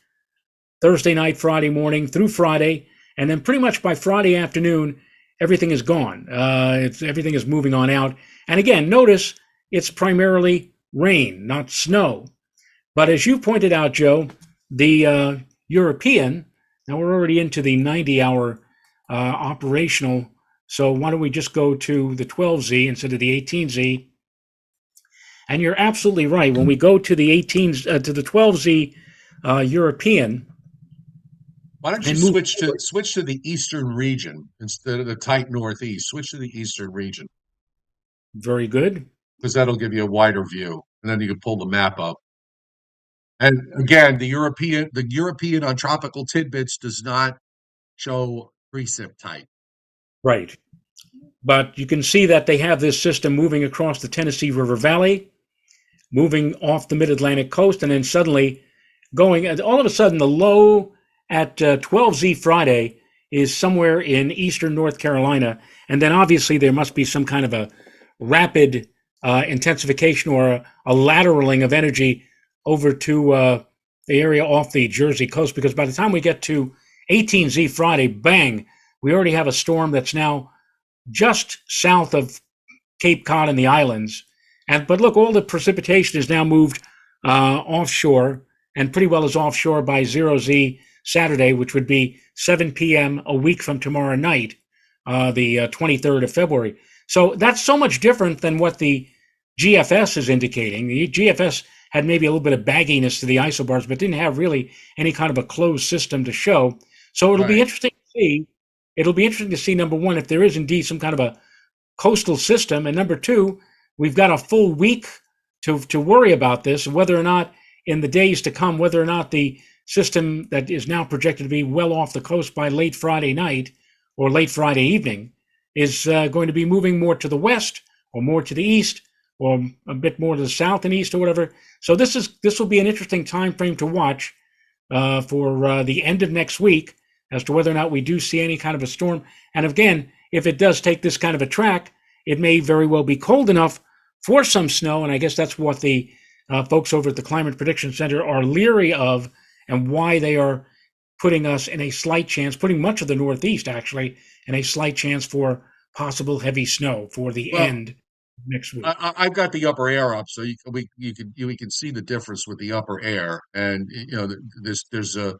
Thursday night, Friday morning through Friday, and then pretty much by Friday afternoon, everything is gone. Everything is moving on out. And again, notice it's primarily rain, not snow. But as you pointed out, Joe, the European, now we're already into the 90-hour operational. So why don't we just go to the 12Z instead of the 18Z? And you're absolutely right. When we go to the 12Z European, Why don't you and move switch to the eastern region instead of the tight northeast? Switch to the eastern region very good. because that'll give you a wider view, and then you can pull the map up. And again, the European on tropical tidbits does not show precip type. Right. But you can see that they have this system moving across the Tennessee River Valley, moving off the mid-Atlantic coast, and then suddenly going, and all of a sudden the low at 12Z Friday is somewhere in eastern North Carolina. And then obviously there must be some kind of a rapid intensification or a lateraling of energy over to the area off the Jersey coast, because by the time we get to 18Z Friday, bang, we already have a storm that's now just south of Cape Cod and the islands. And but look, all the precipitation is now moved offshore, and pretty well is offshore by 0Z Saturday, which would be 7 p.m. a week from tomorrow night, the 23rd of February. So that's so much different than what the GFS is indicating. The GFS had maybe a little bit of bagginess to the isobars, but didn't have really any kind of a closed system to show. So it'll be Right. interesting to see. It'll be interesting to see, number one, if there is indeed some kind of a coastal system, and number two, we've got a full week to worry about this, whether or not in the days to come, whether or not the system that is now projected to be well off the coast by late Friday night or late Friday evening is going to be moving more to the west or more to the east or a bit more to the south and east or whatever. So this will be an interesting time frame to watch for the end of next week as to whether or not we do see any kind of a storm. And again, if it does take this kind of a track, it may very well be cold enough for some snow. And I guess that's what the folks over at the Climate Prediction Center are leery of, and why they are putting us in a slight chance, putting much of the Northeast actually in a slight chance for possible heavy snow for the Well, end next week. I've got the upper air up, so we can see the difference with the upper air, and there's a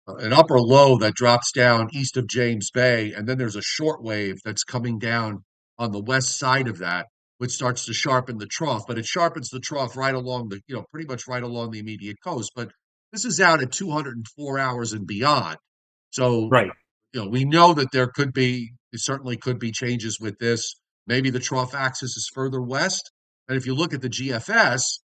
an upper low that drops down east of James Bay, and then there's a short wave that's coming down on the west side of that, which starts to sharpen the trough. But it sharpens the trough right along pretty much right along the immediate coast. But this is out at 204 hours and beyond. So, Right. we know that there certainly could be changes with this. Maybe the trough axis is further west. And if you look at the GFS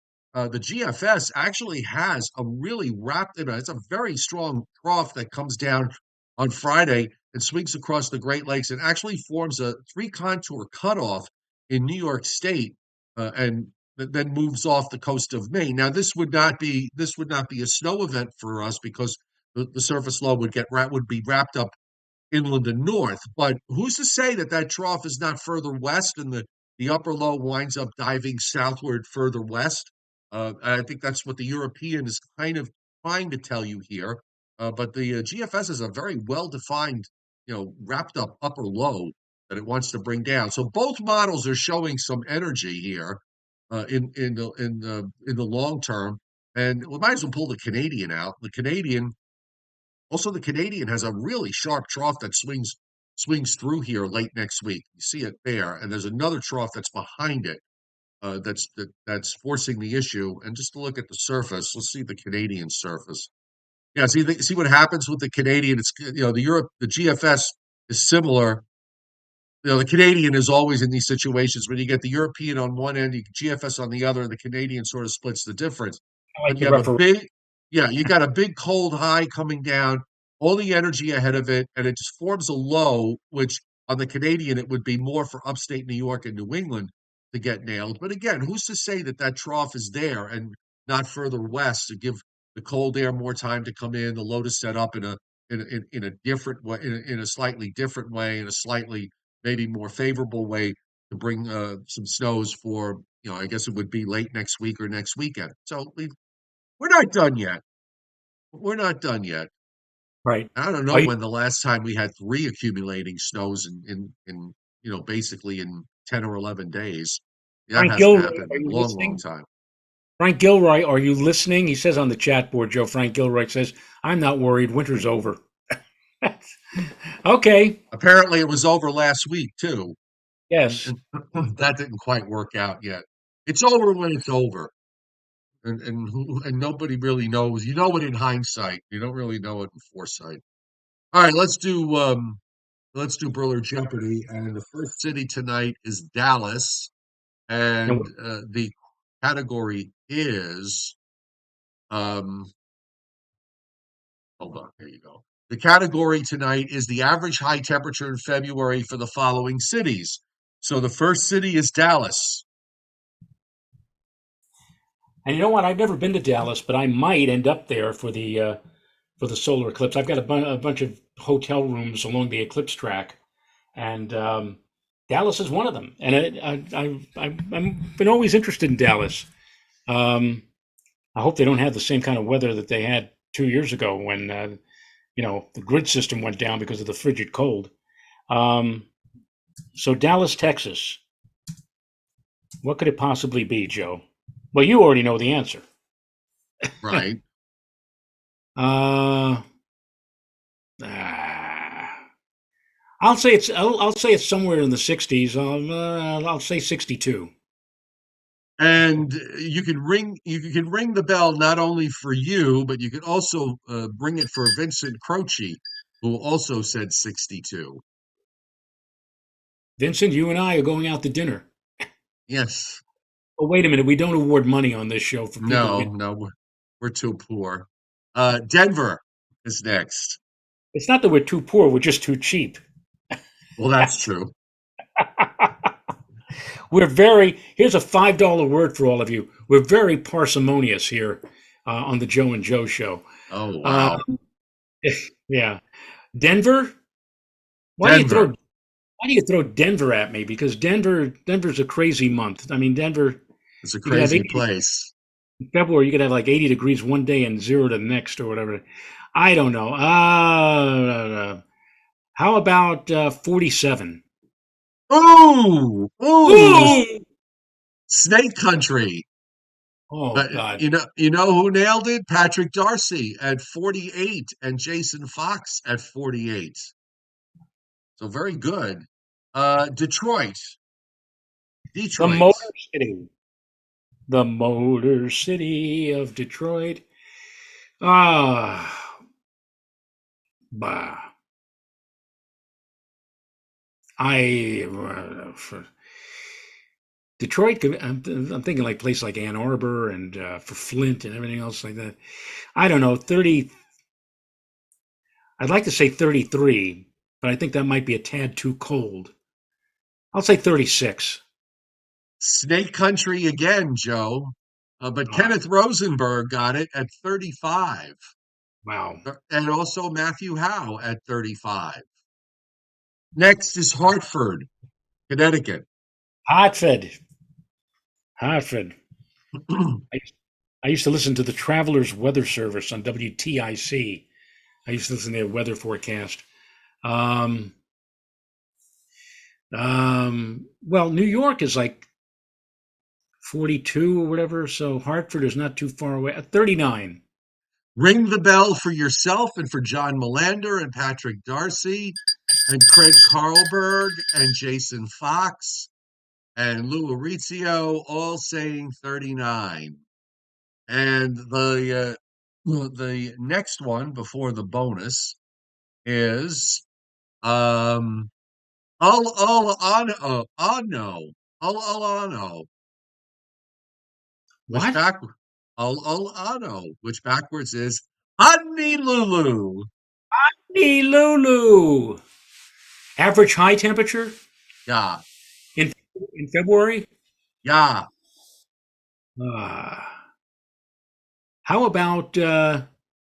actually has a really it's a very strong trough that comes down on Friday and swings across the Great Lakes and actually forms a three contour cutoff in New York State, and then moves off the coast of Maine. Now, this would not be a snow event for us because the surface low would be wrapped up inland and north. But who's to say that that trough is not further west and the upper low winds up diving southward further west? I think that's what the European is kind of trying to tell you here. But the GFS is a very well defined, wrapped up upper low that it wants to bring down. So both models are showing some energy here in the long term. And we might as well pull the Canadian out. The Canadian has a really sharp trough that swings through here late next week. You see it there, and there's another trough that's behind it, that's forcing the issue. And just to look at the surface, let's see the Canadian surface. Yeah, see what happens with the Canadian. It's the GFS is similar. The Canadian is always in these situations when you get the European on one end, you GFS on the other, and the Canadian sort of splits the difference. I like But the referee. you got a big cold high coming down, all the energy ahead of it, and it just forms a low, which on the Canadian, it would be more for upstate New York and New England to get nailed. But again, who's to say that that trough is there and not further west to give the cold air more time to come in, the low to set up in a different way, in a slightly different way, in a slightly maybe more favorable way to bring some snows for, I guess it would be late next week or next weekend. So we're not done yet. We're not done yet. Right. I don't know Are you, when the last time we had three accumulating snows in basically in 10 or 11 days. That Frank hasn't Gilroy, happened are in a you long, long listening? time. Frank Gilroy, are you listening? He says on the chat board, Joe Frank Gilroy says, I'm not worried. Winter's over. Okay. Apparently, it was over last week too, Yes. and that didn't quite work out yet. It's over when it's over, and nobody really knows. You know it in hindsight. You don't really know it in foresight. All right, let's do Briller Jeopardy, and the first city tonight is Dallas, And and the category is um. Hold on, there you go. The category tonight is the average high temperature in February for the following cities. So the first city is Dallas. you know what? I've never been to Dallas, but I might end up there for the solar eclipse. I've got a bunch of hotel rooms along the eclipse track, and Dallas is one of them. And I've been always interested in Dallas. Um, I hope they don't have the same kind of weather that they had 2 years ago when the grid system went down because of the frigid cold. Um, so Dallas, Texas. What could it possibly be, Joe? Well, you already know the answer. Right. uh, ah, I'll say it's somewhere in the 60s. I'll say 62. And you can ring the bell not only for you, but you can also bring it for Vincent Croce, who also said 62. Vincent, you and I are going out to dinner. Yes. Oh, wait a minute. We don't award money on this show for people who No, get. no, we're too poor. Denver is next. It's not that we're too poor, we're just too cheap. Well, that's true. Here's a $5 word for all of you. We're very parsimonious here on the Joe and Joe show. Oh, Uh, wow. yeah. Denver? Why do you throw Denver why do you throw Denver at me? Because Denver's a crazy month. I mean, Denver, is a you could have crazy 80 place. in February, you could have like 80 degrees one day and zero to the next or whatever. I don't know. How about 47? Ooh, ooh, Ooh! Snake Country. Oh, But God. you know who nailed it? Patrick Darcy at 48 and Jason Fox at 48. So very good. Detroit. The Detroit. Motor City. The Motor City of Detroit. Ah, bah. I for Detroit. I'm thinking like place like Ann Arbor and for Flint and everything else like that. I don't know. 30. I'd like to say 33, but I think that might be a tad too cold. I'll say 36. Snake Country again, Joe. But Ah, Kenneth Rosenberg got it at 35. wow. And also Matthew Howe at 35. Next is Hartford, Connecticut. Hartford. Hartford. I, I used to listen to the Travelers Weather Service on WTIC. I used to listen to their weather forecast. Um, well, New York is like 42 or whatever, so Hartford is not too far away. 39. Ring the bell for yourself and for John Melander and Patrick Darcy and Craig Carlberg and Jason Fox and Lou Aurizio all saying 39. And the next one before the bonus is um Alano, which What? back Alano, which backwards is Honey Lulu. Hey, Lulu. Average high temperature Yeah, in in February? yeah. Uh, how about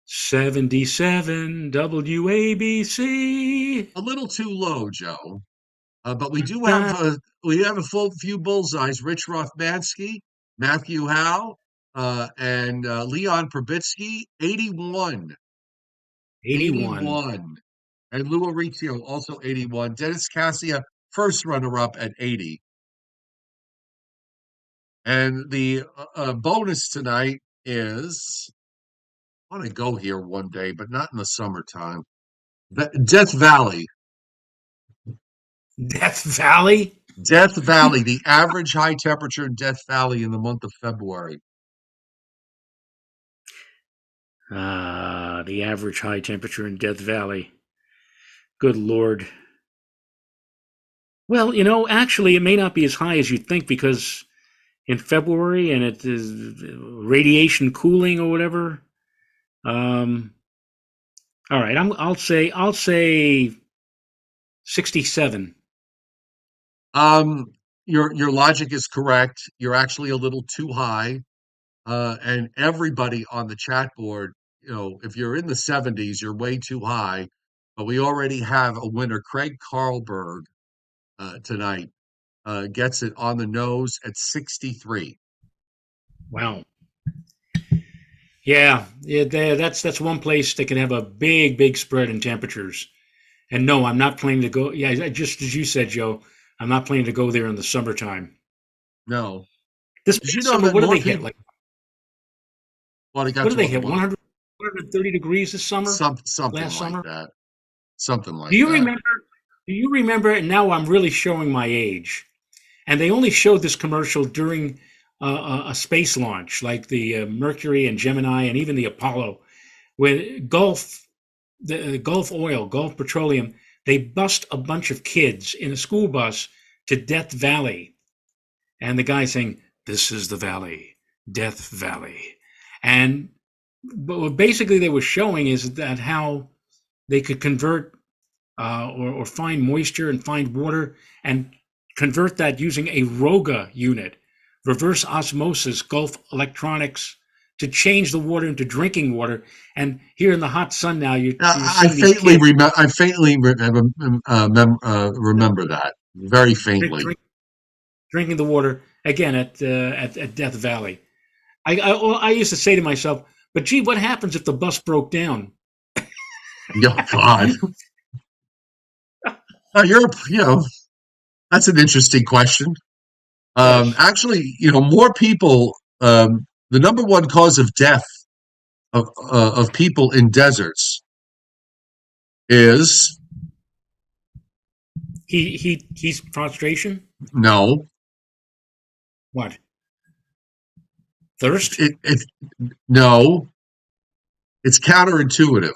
77 WABC? A little too low, Joe. But we have a full few bullseyes. Rich Rothmansky, Matthew Howe, and Leon Probitsky, 81. 81. 81. And Lou Aurizio, also 81. Dennis Cassia, first runner-up at 80. And the bonus tonight is, I want to go here one day, but not in the summertime. Death Valley. Death Valley? Death Valley, the average high temperature in Death Valley in the month of February. The average high temperature in Death Valley. Good Lord. Well, actually, it may not be as high as you think because in February and it is radiation cooling or whatever. Um, all right, I'll say 67. Um, your logic is correct. You're actually a little too high. And everybody on the chat board, if you're in the 70s, you're way too high. But we already have a winner. Craig Carlberg tonight gets it on the nose at 63. Wow. Yeah, that's one place that can have a big spread in temperatures. And no, I'm not planning to go. Yeah, just as you said, Joe, I'm not planning to go there in the summertime. No. This Did you past know summer, that what did more they hit? people? Like, Well, it got what did to they hit? 100, 130 degrees this summer? something Last like summer? that. Something Do like you that. remember? Do you remember? And now I'm really showing my age. And they only showed this commercial during a space launch, like the Mercury and Gemini, and even the Apollo, with Gulf Oil, Gulf Petroleum. They bust a bunch of kids in a school bus to Death Valley, and the guy saying, "This is the valley, Death Valley," and but what basically they were showing is that how they could convert or find moisture and find water and convert that using a ROGA unit, reverse osmosis Gulf electronics, to change the water into drinking water. And here in the hot sun now, you're I seeing these faintly kids remember. I faintly remember that very faintly. drink, drinking the water again at Death Valley. I used to say to myself, but gee, what happens if the bus broke down? Oh God, that's an interesting question. Yes, Actually, more people. The number one cause of death of people in deserts is he's prostration. no. What? Thirst? It no. It's counterintuitive.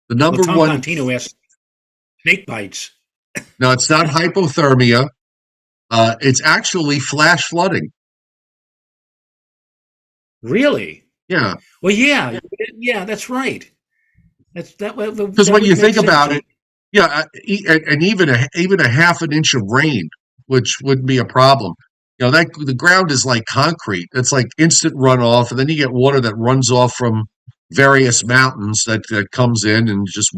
The Well, number Tom one. Contino asked snake bites. No, it's not hypothermia. It's actually flash flooding. Really? Yeah, Well, yeah, that's right. because That when you would make think sense. about it, yeah, and even a half an inch of rain, which wouldn't be a problem. That the ground is like concrete. It's like instant runoff, and then you get water that runs off from various mountains that comes in and just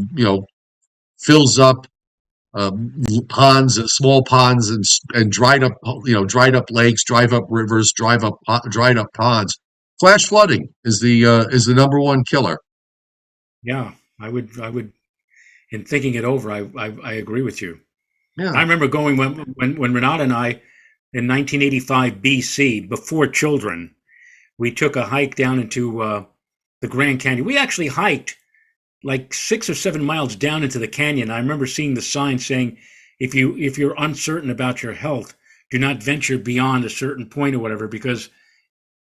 fills up ponds, small ponds, and dried up lakes, dried up rivers, dried up ponds. Flash flooding is the number one killer. Yeah, I would. In thinking it over, I agree with you. I Yeah, remember going when Renata and I in 1985 BC, before children, we took a hike down into the Grand Canyon. We actually hiked like 6 or 7 miles down into the canyon. I remember seeing the sign saying, if you're uncertain about your health, do not venture beyond a certain point or whatever, because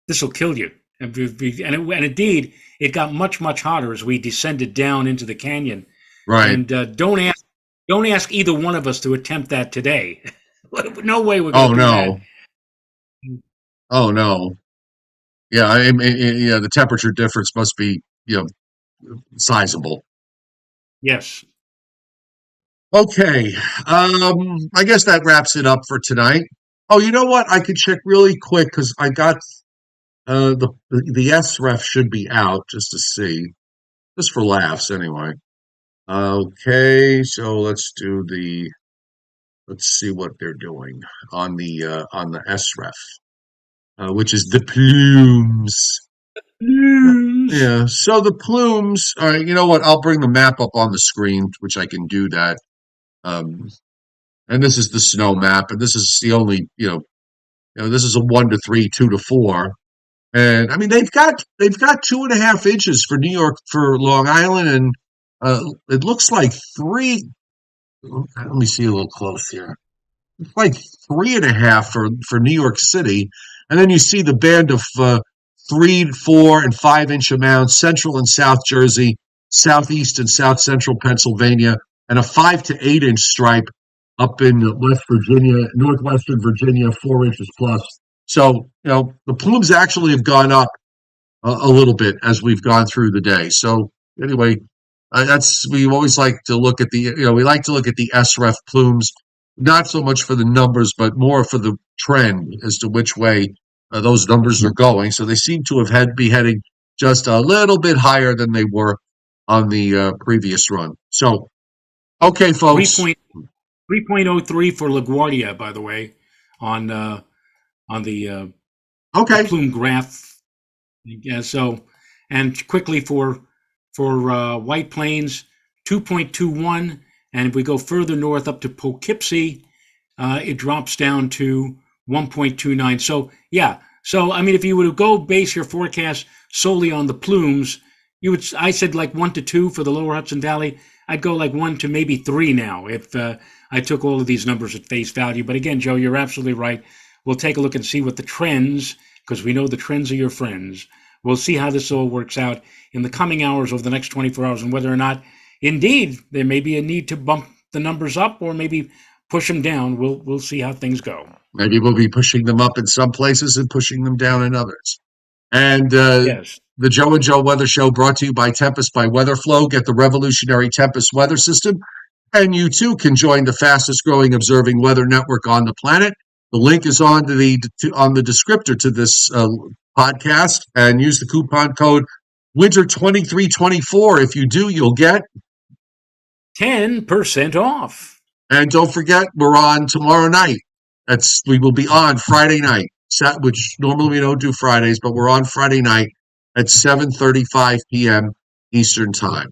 this will kill you. And indeed, it got much hotter as we descended down into the canyon. right. And don't ask either one of us to attempt that today. No way we're going Oh to do that. no. Oh no. Yeah, yeah. The temperature difference must be sizable. Yes. Okay. I guess that wraps it up for tonight. Oh, you know what? I could check really quick because I got the SREF should be out just to see, just for laughs anyway. Okay, so let's see what they're doing on the SREF, which is the plumes. Yes. Yeah, so the plumes. All right, you know what? I'll bring the map up on the screen, which I can do that. Um, and this is the snow map, and this is the only this is a 1 to 3, 2 to 4. And I mean, they've got 2.5 inches for New York, for Long Island, and it looks like three. Let me see a little close here. It's like 3.5 for New York City, and then you see the band of 3, 4, and 5 inch amounts, Central and South Jersey, southeast and south central Pennsylvania, and a 5 to 8 inch stripe up in West Virginia, northwestern Virginia, 4 inches plus. So, the plumes actually have gone up a little bit as we've gone through the day. So, anyway, we always like to look at we like to look at the SREF plumes, not so much for the numbers, but more for the trend as to which way those numbers are going. So they seem to be heading just a little bit higher than they were on the previous run. So, okay, folks. 3.03 for LaGuardia, by the way, on the Okay. plume graph. Yeah, so, and quickly for White Plains, 2.21, and if we go further north up to Poughkeepsie, it drops down to 1.29. So yeah, so I mean, if you were to go base your forecast solely on the plumes, I said like 1 to 2 for the Lower Hudson Valley. I'd go like 1 to maybe 3 now if I took all of these numbers at face value. But again, Joe, you're absolutely right. We'll take a look and see what the trends, because we know the trends are your friends. We'll see how this all works out in the coming hours over the next 24 hours and whether or not, indeed, there may be a need to bump the numbers up or maybe push them down. We'll see how things go. Maybe we'll be pushing them up in some places and pushing them down in others. And Yes. The Joe and Joe Weather Show brought to you by Tempest by Weatherflow. Get the revolutionary Tempest weather system, and you too can join the fastest growing observing weather network on the planet. The link is on the descriptor to this podcast, and use the coupon code Winter2324. If you do, you'll get 10% off. And don't forget, we're on tomorrow night. We will be on Friday night, which normally we don't do Fridays, but we're on Friday night at 7:35 p.m. Eastern Time.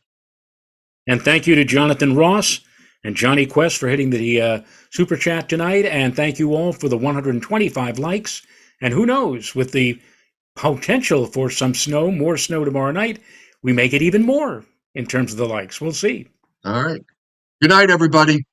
And thank you to Jonathan Ross and Johnny Quest for hitting the super chat tonight. And thank you all for the 125 likes. And who knows, with the potential for some snow, more snow tomorrow night, we may get even more in terms of the likes. We'll see. All right. Good night, everybody.